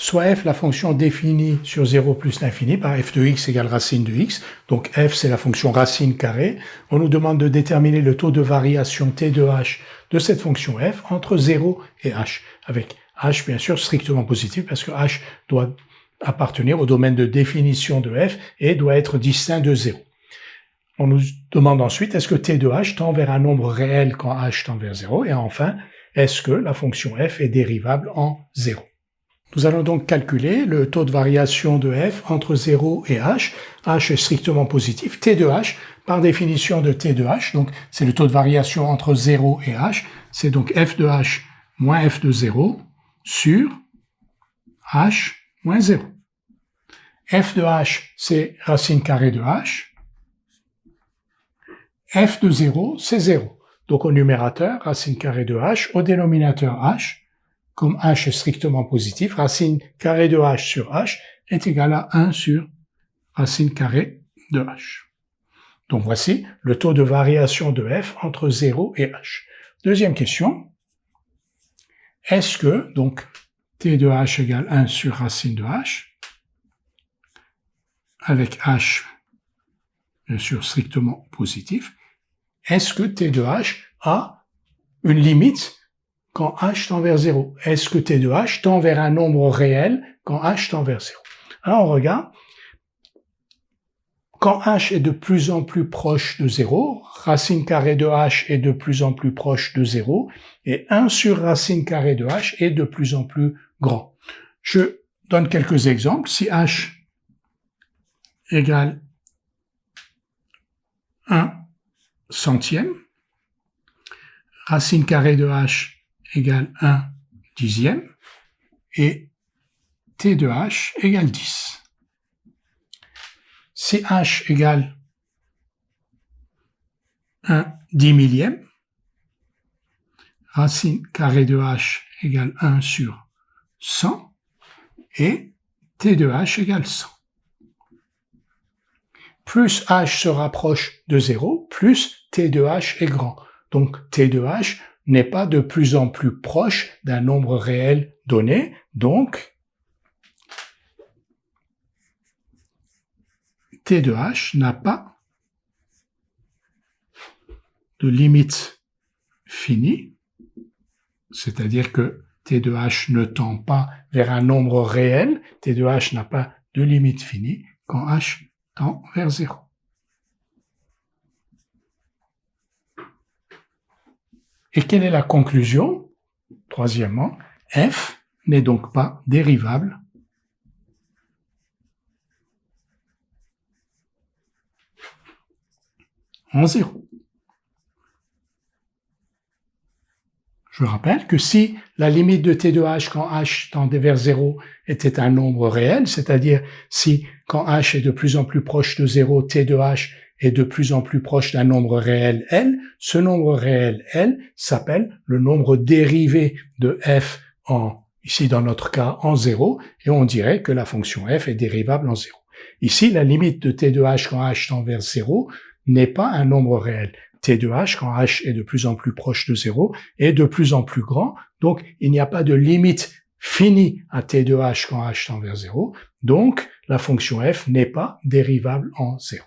soit f la fonction définie sur 0 plus l'infini par f de x égale racine de x, donc f c'est la fonction racine carrée, on nous demande de déterminer le taux de variation t de h de cette fonction f entre 0 et h, avec h bien sûr strictement positif parce que h doit appartenir au domaine de définition de f et doit être distinct de 0. On nous demande ensuite est-ce que t de h tend vers un nombre réel quand h tend vers 0 et enfin est-ce que la fonction f est dérivable en 0. Nous allons donc calculer le taux de variation de f entre 0 et h. h est strictement positif. T de h, par définition de t de h, donc c'est le taux de variation entre 0 et h, c'est donc f de h moins f de 0 sur h moins 0. f de h, c'est racine carrée de h. f de 0, c'est 0. Donc au numérateur, racine carrée de h, au dénominateur h, comme h est strictement positif, racine carrée de h sur h est égal à 1 sur racine carrée de h. Donc voici le taux de variation de f entre 0 et h. Deuxième question. Est-ce que, donc, t de h égale 1 sur racine de h, avec h, bien sûr, strictement positif, est-ce que t de h a une limite quand h tend vers 0? Est-ce que t de h tend vers un nombre réel quand h tend vers 0? Alors on regarde. Quand h est de plus en plus proche de 0, racine carrée de h est de plus en plus proche de 0, et 1 sur racine carrée de h est de plus en plus grand. Je donne quelques exemples. Si h égale 1 centième, racine carrée de h égale 1 dixième, et t de h égale 10. Si h égale 1 dix millième, racine carrée de h égale 1 sur 100, et t de h égale 100. Plus h se rapproche de 0, plus t de h est grand. Donc t de h n'est pas de plus en plus proche d'un nombre réel donné, donc t de h n'a pas de limite finie, c'est-à-dire que t de h ne tend pas vers un nombre réel, t de h n'a pas de limite finie quand h tend vers 0. Et quelle est la conclusion? Troisièmement, f n'est donc pas dérivable en 0. Je rappelle que si la limite de t de h quand h tendait vers 0 était un nombre réel, c'est-à-dire si quand h est de plus en plus proche de 0, t de h est de plus en plus proche d'un nombre réel L, ce nombre réel L s'appelle le nombre dérivé de f ici dans notre cas en 0, et on dirait que la fonction f est dérivable en 0. Ici, la limite de t de h quand h tend vers 0 n'est pas un nombre réel. T de h, quand h est de plus en plus proche de 0, est de plus en plus grand, donc il n'y a pas de limite finie à t de h quand h tend vers 0, donc la fonction f n'est pas dérivable en 0.